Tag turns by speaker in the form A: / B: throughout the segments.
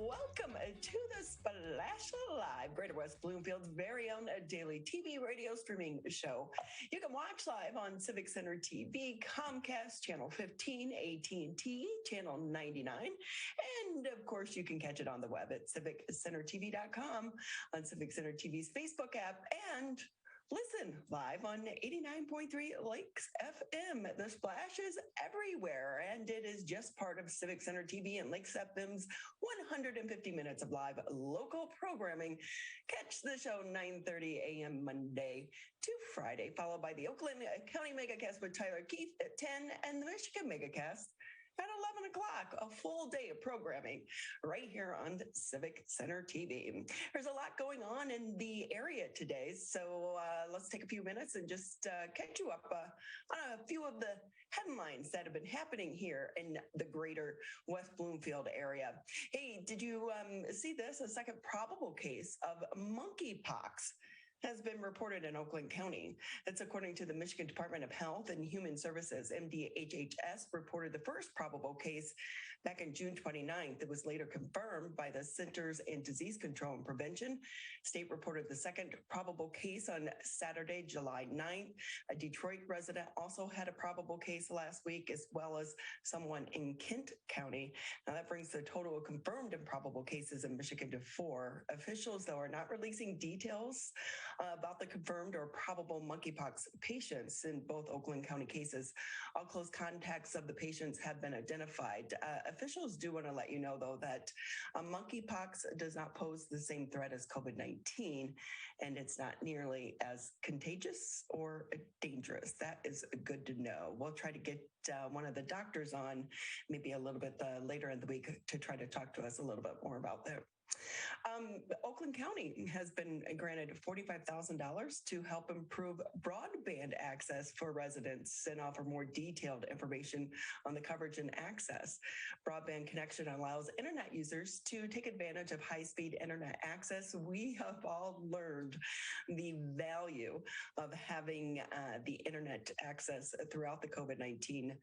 A: welcome to the Splash Live, Greater West Bloomfield's very own daily TV radio streaming show. You can watch live on Civic Center TV, Comcast, Channel 15, AT&T, Channel 99, and of course you can catch it on the web at civiccentertv.com, on Civic Center TV's Facebook app, and listen live on 89.3 Lakes FM. The Splash is everywhere, and it is just part of Civic Center TV and Lakes FM's 150 minutes of live local programming. Catch the show 9:30 a.m. Monday to Friday, followed by the Oakland County Megacast with Tyler Keith at 10 and the Michigan Megacast at 11 o'clock, a full day of programming right here on Civic Center TV. There's a lot going on in the area today, so let's take a few minutes and just catch you up on a few of the headlines that have been happening here in the greater West Bloomfield area. Hey, did you see this? A second probable case of monkeypox has been reported in Oakland County. That's according to the Michigan Department of Health and Human Services. MDHHS reported the first probable case back in June 29th. It was later confirmed by the Centers and Disease Control and Prevention. State reported the second probable case on Saturday, July 9th. A Detroit resident also had a probable case last week, as well as someone in Kent County. Now that brings the total of confirmed and probable cases in Michigan to 4. Officials, though, are not releasing details about the confirmed or probable monkeypox patients in both Oakland County cases. All close contacts of the patients have been identified. Officials do want to let you know, though, that monkeypox does not pose the same threat as COVID-19, and it's not nearly as contagious or dangerous. That is good to know. We'll try to get one of the doctors on maybe a little bit later in the week to try to talk to us a little bit more about that. Oakland County has been granted $45,000 to help improve broadband access for residents and offer more detailed information on the coverage and access. Broadband connection allows internet users to take advantage of high-speed internet access. We have all learned the value of having the internet access throughout the COVID-19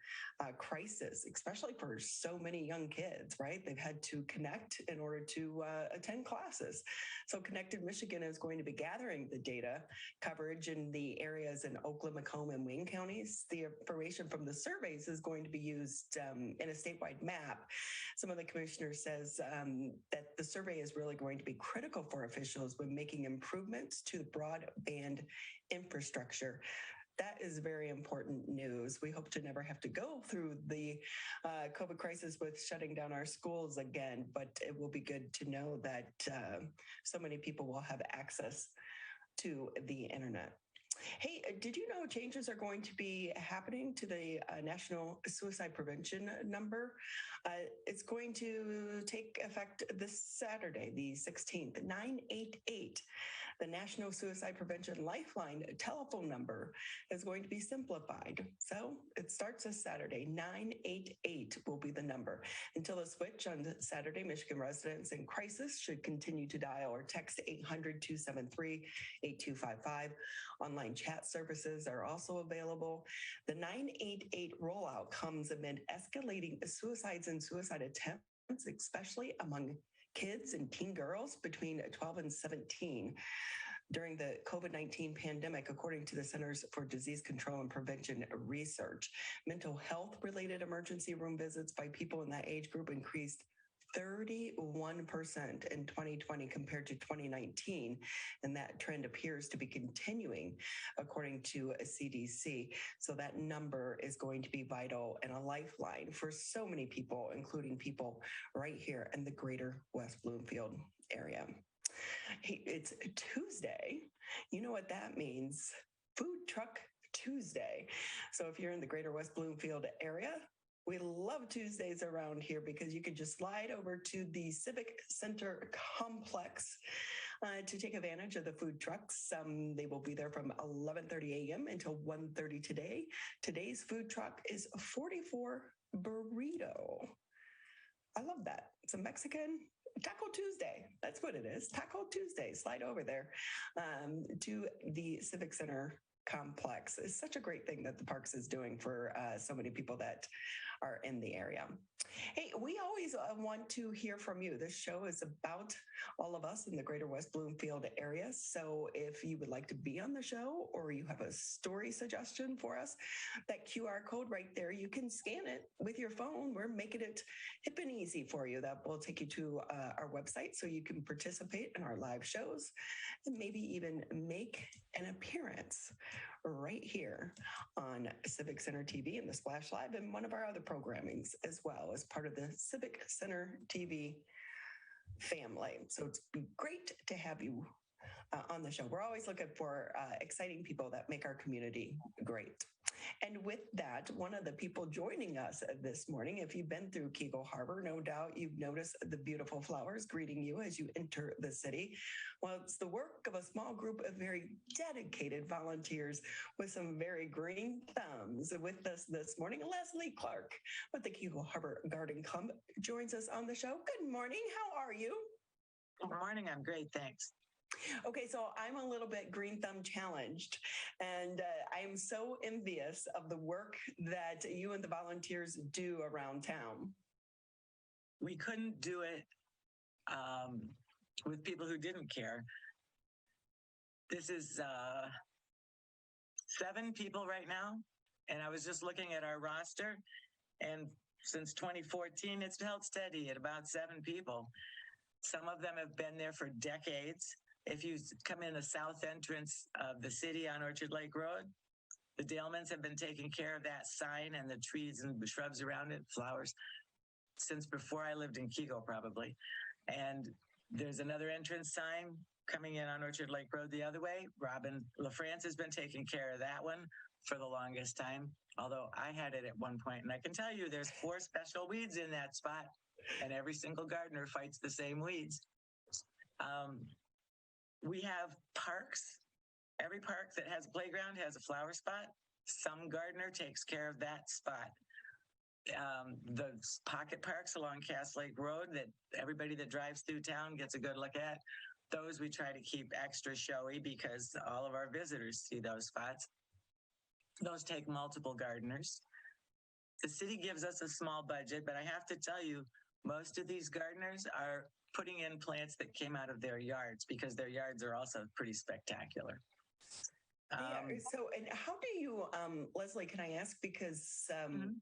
A: crisis, especially for so many young kids, right? They've had to connect in order to attend classes. So Connected Michigan is going to be gathering the data coverage in the areas in Oakland, Macomb, and Wayne counties. The information from the surveys is going to be used in a statewide map. Some of the commissioners says that the survey is really going to be critical for officials when making improvements to the broadband infrastructure. That is very important news. We hope to never have to go through the COVID crisis with shutting down our schools again, but it will be good to know that so many people will have access to the internet. Hey, did you know changes are going to be happening to the National Suicide Prevention number? It's going to take effect this Saturday, the 16th, 988. The National Suicide Prevention Lifeline telephone number is going to be simplified. So it starts this Saturday. 988 will be the number. Until the switch on Saturday, Michigan residents in crisis should continue to dial or text 800-273-8255. Online chat services are also available. The 988 rollout comes amid escalating suicides and suicide attempts, especially among kids and teen girls between 12 and 17 during the COVID-19 pandemic, according to the Centers for Disease Control and Prevention research. Mental health-related emergency room visits by people in that age group increased 31% in 2020 compared to 2019, and that trend appears to be continuing, according to a CDC. So that number is going to be vital and a lifeline for so many people, including people right here in the greater West Bloomfield area. Hey, it's Tuesday. You know what that means? Food Truck Tuesday. So if you're in the greater West Bloomfield area, we love Tuesdays around here because you can just slide over to the Civic Center complex to take advantage of the food trucks. They will be there from 11:30 a.m. until 1:30 today. Today's food truck is 44 Burrito. I love that. It's a Mexican Taco Tuesday. That's what it is. Taco Tuesday. Slide over there to the Civic Center complex. It's such a great thing that the Parks is doing for so many people that are in the area. Hey, we always want to hear from you. This show is about all of us in the greater West Bloomfield area. So if you would like to be on the show or you have a story suggestion for us, that QR code right there, you can scan it with your phone. We're making it hip and easy for you. That will take you to our website so you can participate in our live shows and maybe even make an appearance right here on Civic Center TV and the Splash Live and one of our other programmings as well as part of the Civic Center TV family. So it's great to have you on the show. We're always looking for exciting people that make our community great. And with that, one of the people joining us this morning, if you've been through Keego Harbor, no doubt you've noticed the beautiful flowers greeting you as you enter the city. Well, it's the work of a small group of very dedicated volunteers with some very green thumbs. With us this morning, Leslie Clark with the Keego Harbor Garden Club joins us on the show. Good morning. How are you?
B: Good morning. I'm great. Thanks.
A: Okay, so I'm a little bit green thumb challenged, and I am so envious of the work that you and the volunteers do around town.
B: We couldn't do it with people who didn't care. This is 7 people right now, and I was just looking at our roster, and since 2014, it's held steady at about 7 people. Some of them have been there for decades. If you come in the south entrance of the city on Orchard Lake Road, the Dalemans have been taking care of that sign and the trees and the shrubs around it, flowers, since before I lived in Keego, probably. And there's another entrance sign coming in on Orchard Lake Road the other way. Robin LaFrance has been taking care of that one for the longest time, although I had it at one point. And I can tell you there's 4 special weeds in that spot, and every single gardener fights the same weeds. We have parks. Every park that has a playground has a flower spot. Some gardener takes care of that spot. The pocket parks along Cass Lake Road that everybody that drives through town gets a good look at, those we try to keep extra showy because all of our visitors see those spots. Those take multiple gardeners. The city gives us a small budget, but I have to tell you, most of these gardeners are putting in plants that came out of their yards because their yards are also pretty spectacular.
A: So, and how do you, Leslie, can I ask, because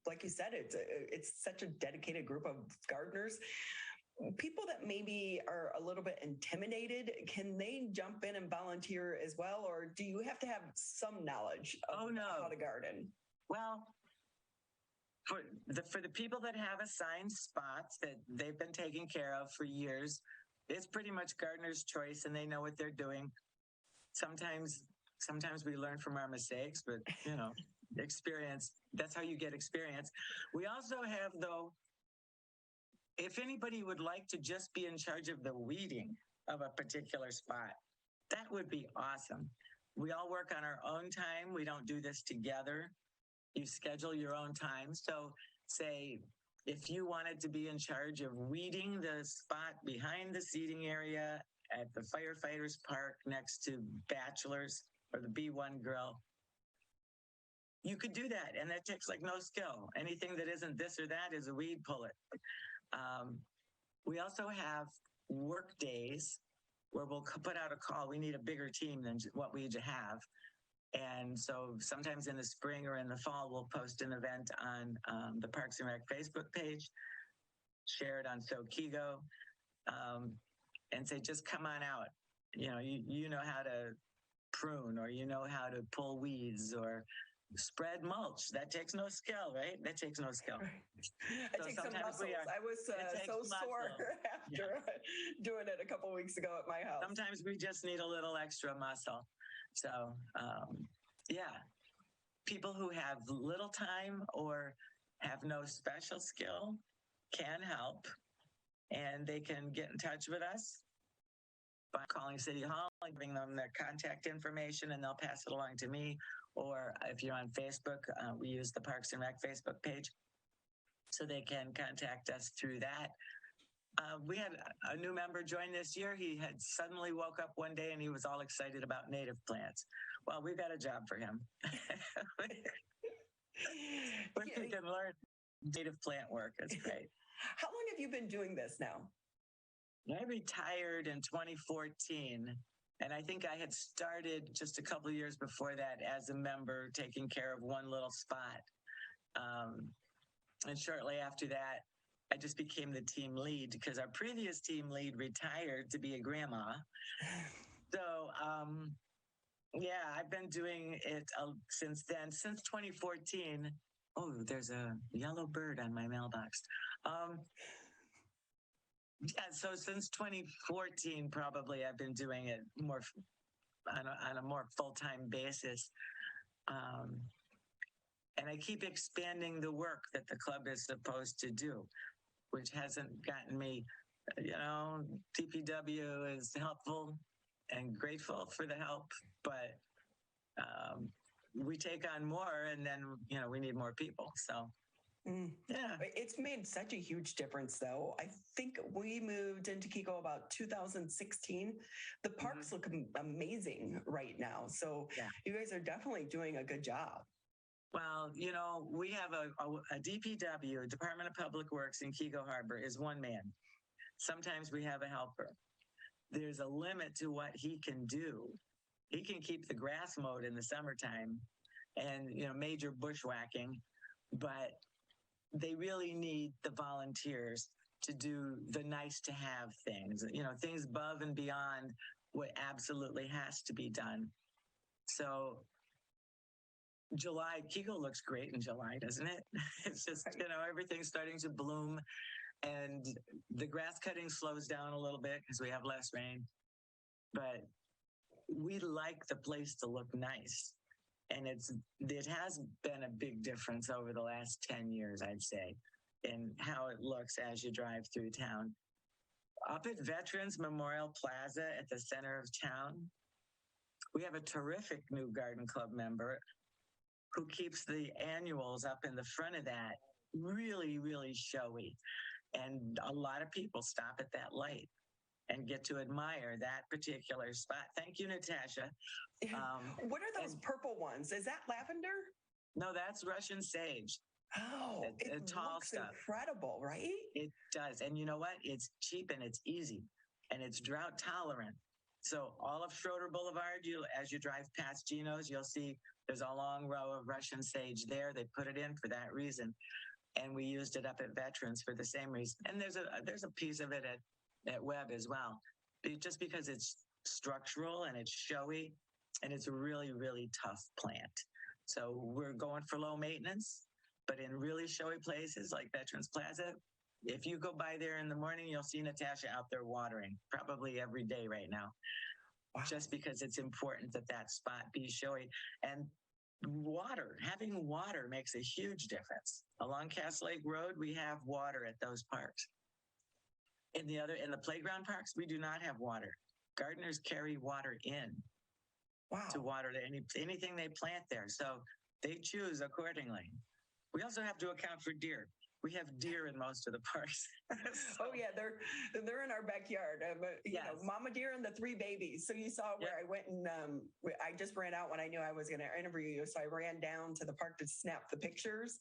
A: like you said, it's such a dedicated group of gardeners. People that maybe are a little bit intimidated, can they jump in and volunteer as well? Or do you have to have some knowledge of how to garden?
B: Well, for the people that have assigned spots that they've been taking care of for years, it's pretty much gardener's choice and they know what they're doing. Sometimes we learn from our mistakes, but experience, that's how you get experience. We also have, though, if anybody would like to just be in charge of the weeding of a particular spot, that would be awesome. We all work on our own time. We don't do this together. You schedule your own time. So say if you wanted to be in charge of weeding the spot behind the seating area at the firefighters park next to Bachelor's or the B1 Grill, you could do that. And that takes like no skill. Anything that isn't this or that is a weed puller. We also have work days where we'll put out a call. We need a bigger team than what we have. And so sometimes in the spring or in the fall, we'll post an event on the Parks and Rec Facebook page, share it on Keego, and say, just come on out. You know how to prune, or you know how to pull weeds or spread mulch. That takes no skill, right? That takes no skill.
A: It takes some muscles. I was so sore after doing it a couple of weeks ago at my house.
B: Sometimes we just need a little extra muscle. So, people who have little time or have no special skill can help, and they can get in touch with us by calling City Hall and giving them their contact information, and they'll pass it along to me. Or if you're on Facebook, we use the Parks and Rec Facebook page, so they can contact us through that. We had a new member join this year. He had suddenly woke up one day and he was all excited about native plants. Well, we've got a job for him. But he can learn. native plant work. It's great.
A: How long have you been doing this now?
B: I retired in 2014. And I think I had started just a couple of years before that as a member, taking care of one little spot. And shortly after that, I just became the team lead because our previous team lead retired to be a grandma. So, yeah, I've been doing it since then, since 2014. Oh, there's a yellow bird on my mailbox. Yeah, so since 2014, probably I've been doing it more on a more full-time basis. And I keep expanding the work that the club is supposed to do, which hasn't gotten me, DPW is helpful and grateful for the help, but we take on more and then, we need more people. So, yeah.
A: It's made such a huge difference, though. I think we moved into Keego about 2016. The parks look amazing right now. So you guys are definitely doing a good job.
B: Well, we have a DPW, Department of Public Works in Keego Harbor, is one man. Sometimes we have a helper. There's a limit to what he can do. He can keep the grass mowed in the summertime and, major bushwhacking, but they really need the volunteers to do the nice to have things, things above and beyond what absolutely has to be done. So Keego looks great in July, doesn't it? It's just, everything's starting to bloom and the grass cutting slows down a little bit because we have less rain, but we like the place to look nice. And it has been a big difference over the last 10 years, I'd say, in how it looks as you drive through town. Up at Veterans Memorial Plaza at the center of town, we have a terrific new garden club member who keeps the annuals up in the front of that really, really showy. And a lot of people stop at that light and get to admire that particular spot. Thank you, Natasha.
A: What are those purple ones? Is that lavender?
B: No, that's Russian sage.
A: Oh, it
B: tall
A: looks
B: stuff.
A: Incredible, right?
B: It does. And you know what? It's cheap and it's easy and it's drought tolerant. So all of Schroeder Boulevard, as you drive past Gino's, you'll see there's a long row of Russian sage there. They put it in for that reason. And we used it up at Veterans for the same reason. And there's a piece of it at Webb as well, just because it's structural and it's showy and it's a really, really tough plant. So we're going for low maintenance, but in really showy places like Veterans Plaza, if you go by there in the morning, you'll see Natasha out there watering probably every day right now. Wow. Just because it's important that spot be showy. And having water makes a huge difference. Along Cass Lake Road, we have water at those parks. In the playground parks, we do not have water. Gardeners carry water in to water anything they plant there. So they choose accordingly. We also have to account for deer. We have deer in most of the parks.
A: So, oh yeah, they're in our backyard. Mama deer and the 3 babies. So you saw where I went and I just ran out when I knew I was going to interview you. So I ran down to the park to snap the picturs.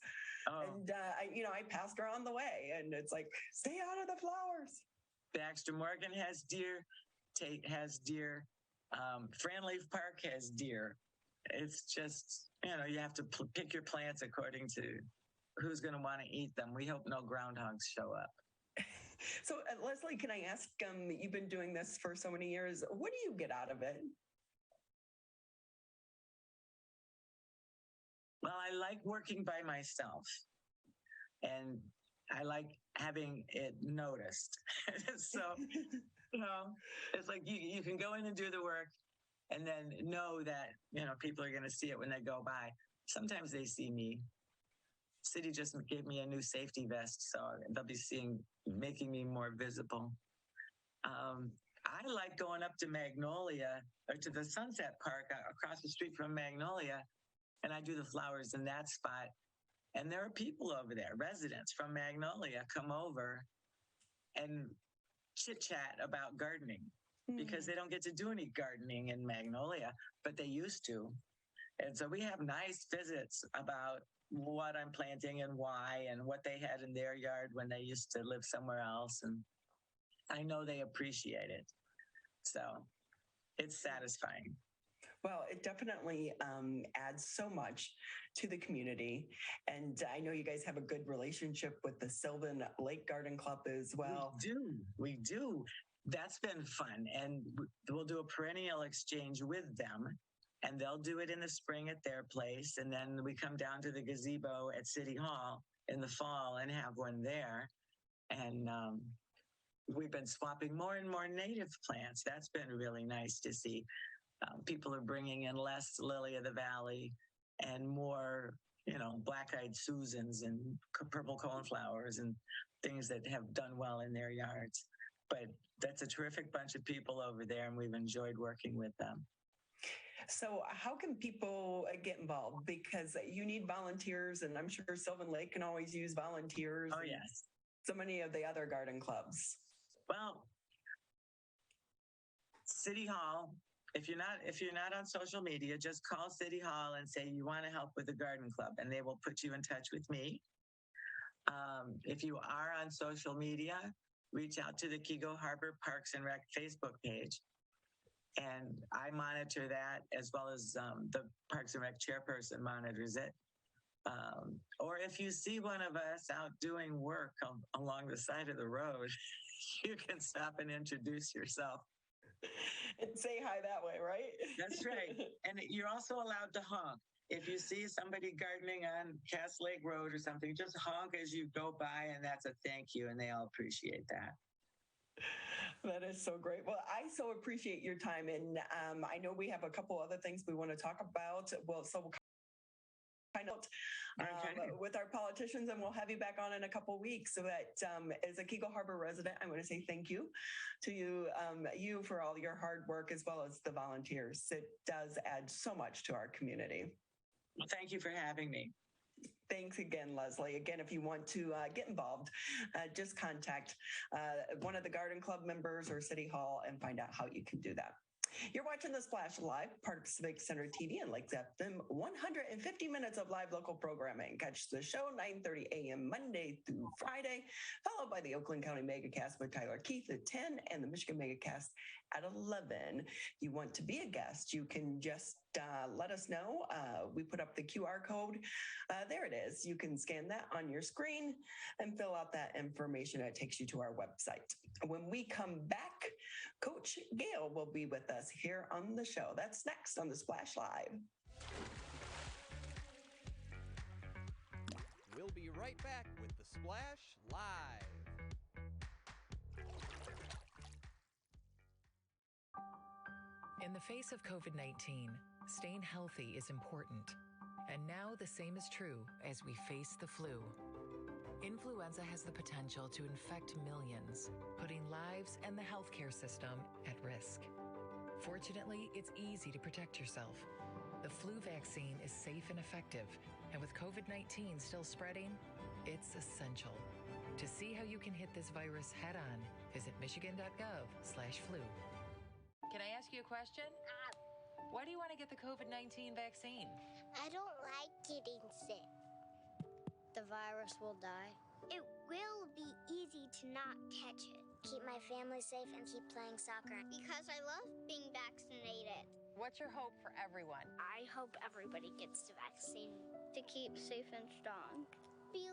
A: Oh. And I passed her on the way, and it's like, stay out of the flowers.
B: Baxter Morgan has deer. Tate has deer. Franleaf Park has deer. It's just, you have to pick your plants according to who's going to want to eat them. We hope no groundhogs show up.
A: So, Leslie, can I ask, you've been doing this for so many years. What do you get out of it?
B: Well, I like working by myself. And I like having it noticed. So, it's like you can go in and do the work and then know that, people are going to see it when they go by. Sometimes they see me. City just gave me a new safety vest, so they'll be making me more visible. I like going up to Magnolia or to the Sunset Park across the street from Magnolia, and I do the flowers in that spot. And there are people over there, residents from Magnolia, come over and chit-chat about gardening because they don't get to do any gardening in Magnolia, but they used to. And so we have nice visits about what I'm planting and why and what they had in their yard when they used to live somewhere else. And I know they appreciate it. So it's satisfying.
A: Well, it definitely adds so much to the community. And I know you guys have a good relationship with the Sylvan Lake Garden Club as well.
B: We do. That's been fun. And we'll do a perennial exchange with them. And they'll do it in the spring at their place. And then we come down to the gazebo at City Hall in the fall and have one there. And we've been swapping more and more native plants. That's been really nice to see. People are bringing in less lily of the valley and more, black-eyed Susans and purple coneflowers and things that have done well in their yards. But that's a terrific bunch of people over there, and we've enjoyed working with them.
A: So how can people get involved? Because you need volunteers, and I'm sure Sylvan Lake can always use volunteers.
B: Oh, yes.
A: So many of the other garden clubs.
B: Well, City Hall, if you're not on social media, just call City Hall and say you want to help with the garden club, and they will put you in touch with me. If you are on social media, reach out to the Keego Harbor Parks and Rec Facebook page. And I monitor that as well as the Parks and Rec chairperson monitors it. Or if you see one of us out doing work along the side of the road, you can stop and introduce yourself.
A: And say hi that way, right?
B: That's right. And you're also allowed to honk. If you see somebody gardening on Cass Lake Road or something, just honk as you go by, and that's a thank you, and they all appreciate that.
A: That is so great. Well, I so appreciate your time. And I know we have a couple other things we want to talk about. Well, so we'll find out with our politicians, and we'll have you back on in a couple of weeks. So that as a Keego Harbor resident, I want to say thank you to you for all your hard work, as well as the volunteers. It does add so much to our community.
B: Well, thank you for having me.
A: Thanks again, Leslie. Again, if you want to get involved, just contact one of the garden club members or City Hall and find out how you can do that. You're watching The Splash Live, part of Civic Center TV and Lakes FM, 150 minutes of live local programming. Catch the show 9:30 a.m. Monday through Friday, followed by the Oakland County Megacast with Tyler Keith at 10 and the Michigan Megacast at 11. If you want to be a guest, you can just let us know. We put up the QR code. There it is. You can scan that on your screen and fill out that information. It takes you to our website. When we come back, Coach Gayle will be with us here on the show. That's next on The Splash Live.
C: We'll be right back with The Splash Live.
D: In the face of COVID-19, staying healthy is important. And now the same is true as we face the flu. Influenza has the potential to infect millions, putting lives and the healthcare system at risk. Fortunately, it's easy to protect yourself. The flu vaccine is safe and effective, and with COVID-19 still spreading, it's essential. To see how you can hit this virus head on, visit michigan.gov/flu. Can I ask you a question? Why do you want to get the COVID-19 vaccine?
E: I don't like getting sick. The virus will die. It will be easy to not catch it. Keep my family safe and keep playing soccer. Because I love being vaccinated.
D: What's your hope for everyone?
E: I hope everybody gets the vaccine. To keep safe and strong. Be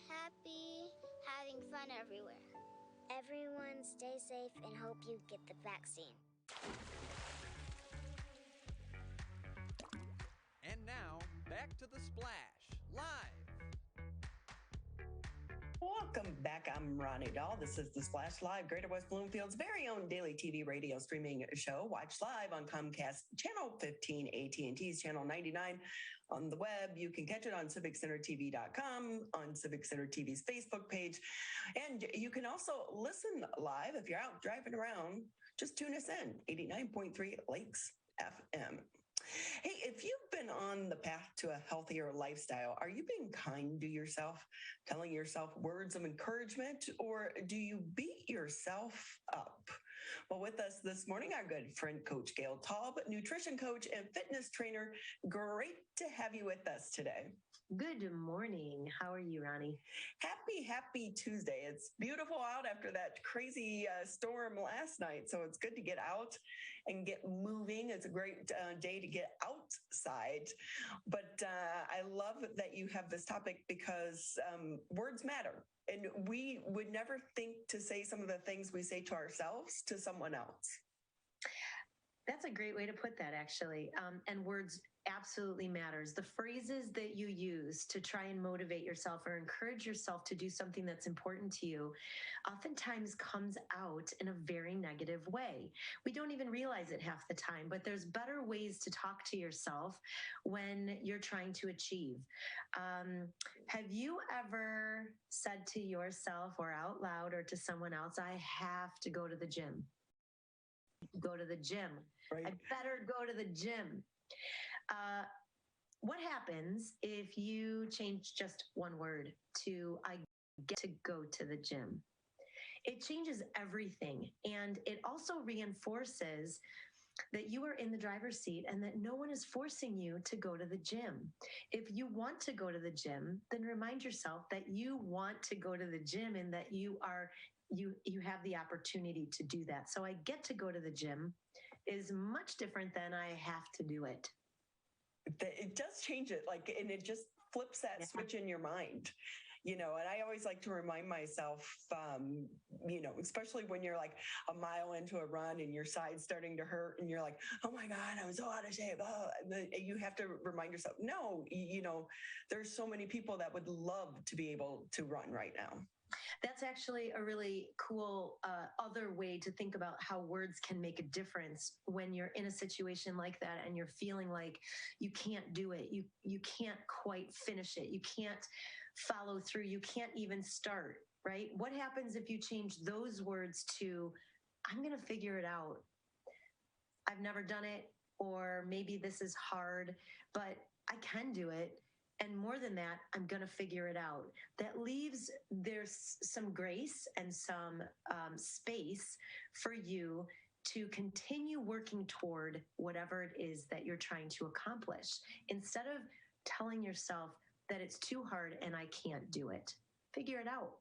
E: happy, having fun everywhere. Everyone stay safe and hope you get the vaccine.
C: And now, back to The Splash Live.
A: Welcome back. I'm Ronnie Dahl. This is The Splash Live, Greater West Bloomfield's very own daily TV radio streaming show. Watch live on Comcast Channel 15, AT&T's Channel 99. On the web, you can catch it on CivicCenterTV.com, on Civic Center TV's Facebook page. And you can also listen live if you're out driving around. Just tune us in, 89.3 Lakes FM. Hey, if you've been on the path to a healthier lifestyle, are you being kind to yourself, telling yourself words of encouragement, or do you beat yourself up? Well, with us this morning, our good friend, Coach Gayle Taub, nutrition coach and fitness trainer. Great to have you with us today.
F: Good morning. How are you, Ronnie?
A: Happy Tuesday. It's beautiful out after that crazy storm last night. So it's good to get out and get moving. It's a great day to get outside. But I love that you have this topic because words matter. And we would never think to say some of the things we say to ourselves to someone else.
F: That's a great way to put that, actually. And words absolutely matters. The phrases that you use to try and motivate yourself or encourage yourself to do something that's important to you oftentimes comes out in a very negative way. We don't even realize it half the time, but there's better ways to talk to yourself when you're trying to achieve. Have you ever said to yourself or out loud or to someone else, I have to go to the gym? Go to the gym. Right. I better go to the gym. What happens if you change just one word to I get to go to the gym? It changes everything. And it also reinforces that you are in the driver's seat and that no one is forcing you to go to the gym. If you want to go to the gym, then remind yourself that you want to go to the gym and that you have the opportunity to do that. So I get to go to the gym is much different than I have to do it.
A: It does change it, and it just flips that switch in your mind, and I always like to remind myself, especially when you're like a mile into a run and your side's starting to hurt and you're like, oh my God, I'm so out of shape. Oh, you have to remind yourself, no, there's so many people that would love to be able to run right now.
F: That's actually a really cool other way to think about how words can make a difference when you're in a situation like that and you're feeling like you can't do it. You can't quite finish it. You can't follow through. You can't even start, right? What happens if you change those words to, I'm going to figure it out. I've never done it, or maybe this is hard, but I can do it. And more than that, I'm going to figure it out. That leaves there's some grace and some space for you to continue working toward whatever it is that you're trying to accomplish, instead of telling yourself that it's too hard and I can't do it. Figure it out.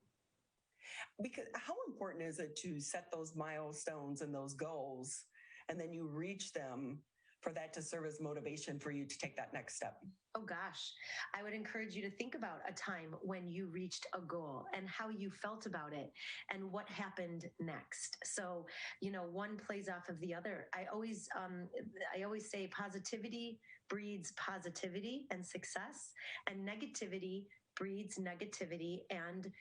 A: Because how important is it to set those milestones and those goals, and then you reach them, for that to serve as motivation for you to take that next step?
F: Oh gosh, I would encourage you to think about a time when you reached a goal and how you felt about it and what happened next. So, one plays off of the other. I always say positivity breeds positivity and success, and negativity breeds negativity and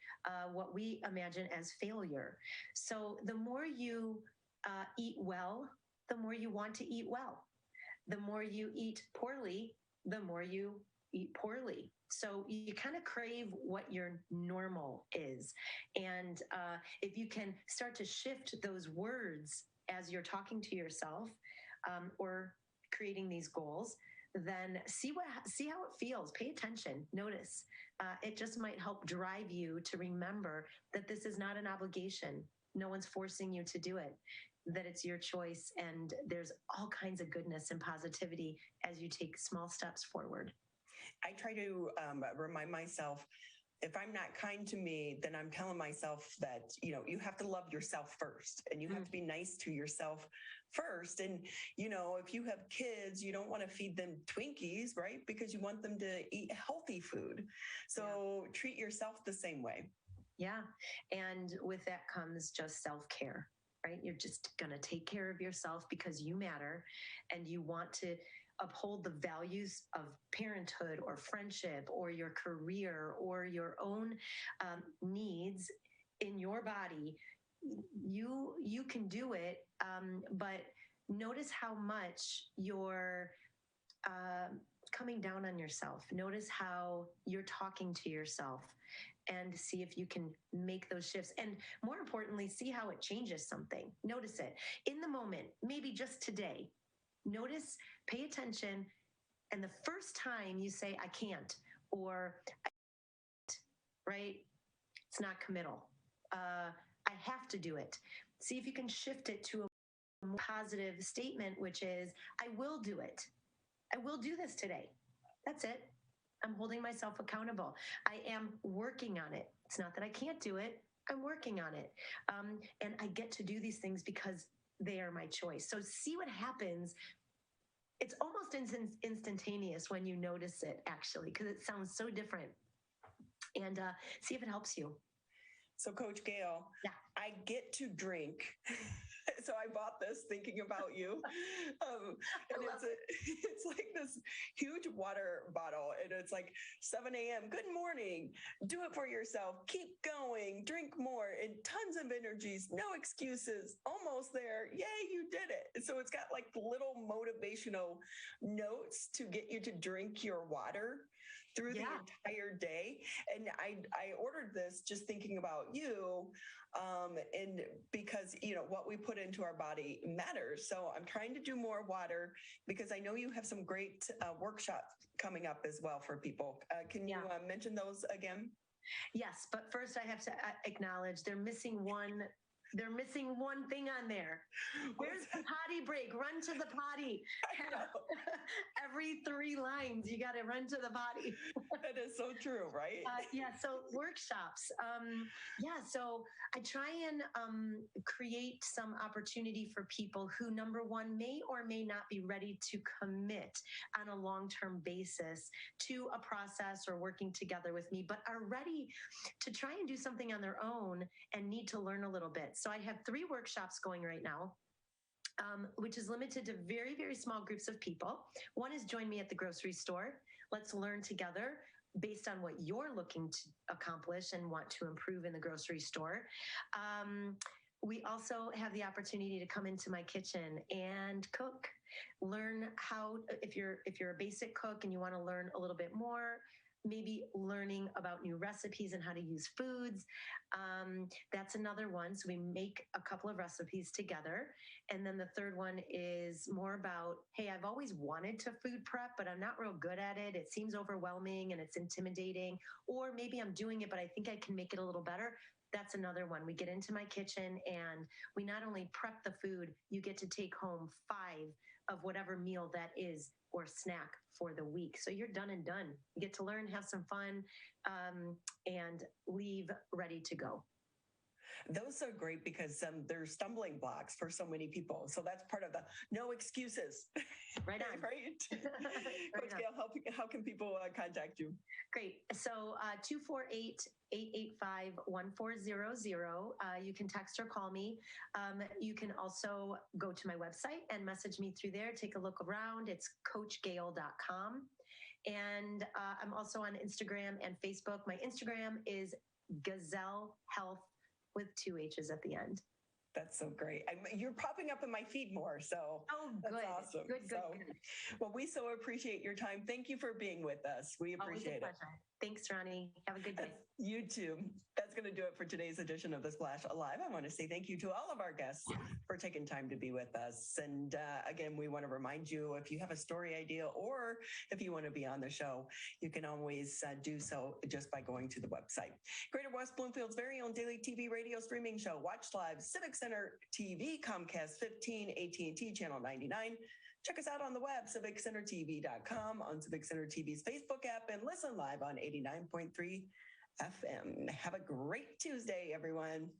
F: what we imagine as failure. So the more you eat well, the more you want to eat well. The more you eat poorly, the more you eat poorly. So you kind of crave what your normal is. And if you can start to shift those words as you're talking to yourself or creating these goals, then see how it feels. Pay attention. Notice. It just might help drive you to remember that this is not an obligation. No one's forcing you to do it, that it's your choice, and there's all kinds of goodness and positivity as you take small steps forward.
A: I try to remind myself, if I'm not kind to me, then I'm telling myself that, you have to love yourself first, and you have to be nice to yourself first. And, if you have kids, you don't want to feed them Twinkies, right? Because you want them to eat healthy food. So treat yourself the same way.
F: Yeah. And with that comes just self-care. Right? You're just going to take care of yourself because you matter, and you want to uphold the values of parenthood or friendship or your career or your own needs in your body. You can do it, but notice how much you're coming down on yourself. Notice how you're talking to yourself, and see if you can make those shifts. And more importantly, see how it changes something. Notice it in the moment, maybe just today. Notice, pay attention. And the first time you say, I can't, or I can't, right? It's not committal. I have to do it. See if you can shift it to a more positive statement, which is, I will do it. I will do this today. That's it. I'm holding myself accountable. I am working on it. It's not that I can't do it. I'm working on it. And I get to do these things because they are my choice. So see what happens. It's almost instantaneous when you notice it, actually, because it sounds so different. And see if it helps you.
A: So, Coach Gayle,
F: yeah.
A: I get to drink. So I bought this thinking about you. And it's like this huge water bottle. And it's like 7 a.m. Good morning. Do it for yourself. Keep going. Drink more. And tons of energies. No excuses. Almost there. Yay, you did it. So it's got like little motivational notes to get you to drink your water through the entire day. And I ordered this just thinking about you, and because, you know, what we put into our body matters. So I'm trying to do more water because I know you have some great workshops coming up as well for people. Can you mention those again?
F: Yes, but first I have to acknowledge they're missing one thing on there. Where's the potty break? Run to the potty. Every 3 lines, you got to run to the potty.
A: That is so true, right?
F: So workshops. So I try and create some opportunity for people who, number one, may or may not be ready to commit on a long-term basis to a process or working together with me, but are ready to try and do something on their own and need to learn a little bit. So I have 3 workshops going right now, which is limited to very, very small groups of people. One is join me at the grocery store. Let's learn together based on what you're looking to accomplish and want to improve in the grocery store. We also have the opportunity to come into my kitchen and cook, learn how, if you're a basic cook and you want to learn a little bit more, maybe learning about new recipes and how to use foods. That's another one. So we make a couple of recipes together. And then the third one is more about, hey, I've always wanted to food prep, but I'm not real good at it. It seems overwhelming and it's intimidating, or maybe I'm doing it, but I think I can make it a little better. That's another one. We get into my kitchen and we not only prep the food, you get to take home 5 of whatever meal that is or snack for the week. So you're done and done. You get to learn, have some fun, and leave ready to go.
A: Those are great because they're stumbling blocks for so many people. So that's part of the no excuses.
F: Right on.
A: Right. Coach Gayle, how can people contact you?
F: Great. So 248-885-1400. You can text or call me. You can also go to my website and message me through there. Take a look around. It's coachgayle.com. And I'm also on Instagram and Facebook. My Instagram is Gazelle Health with 2 H's at the end.
A: That's so great. You're popping up in my feed more, so
F: that's
A: awesome.
F: Good.
A: Well, we so appreciate your time. Thank you for being with us. We appreciate it.
F: Thanks, Ronnie. Have a good day.
A: You too. That's going to do it for today's edition of The Splash Alive. I want to say thank you to all of our guests for taking time to be with us. And again, we want to remind you, if you have a story idea or if you want to be on the show, you can always do so just by going to the website. Greater West Bloomfield's very own daily TV radio streaming show. Watch live, Civic Center TV, Comcast 15, AT&T Channel 99. Check us out on the web, civiccentertv.com, on Civic Center TV's Facebook app, and listen live on 89.3 FM. Have a great Tuesday, everyone.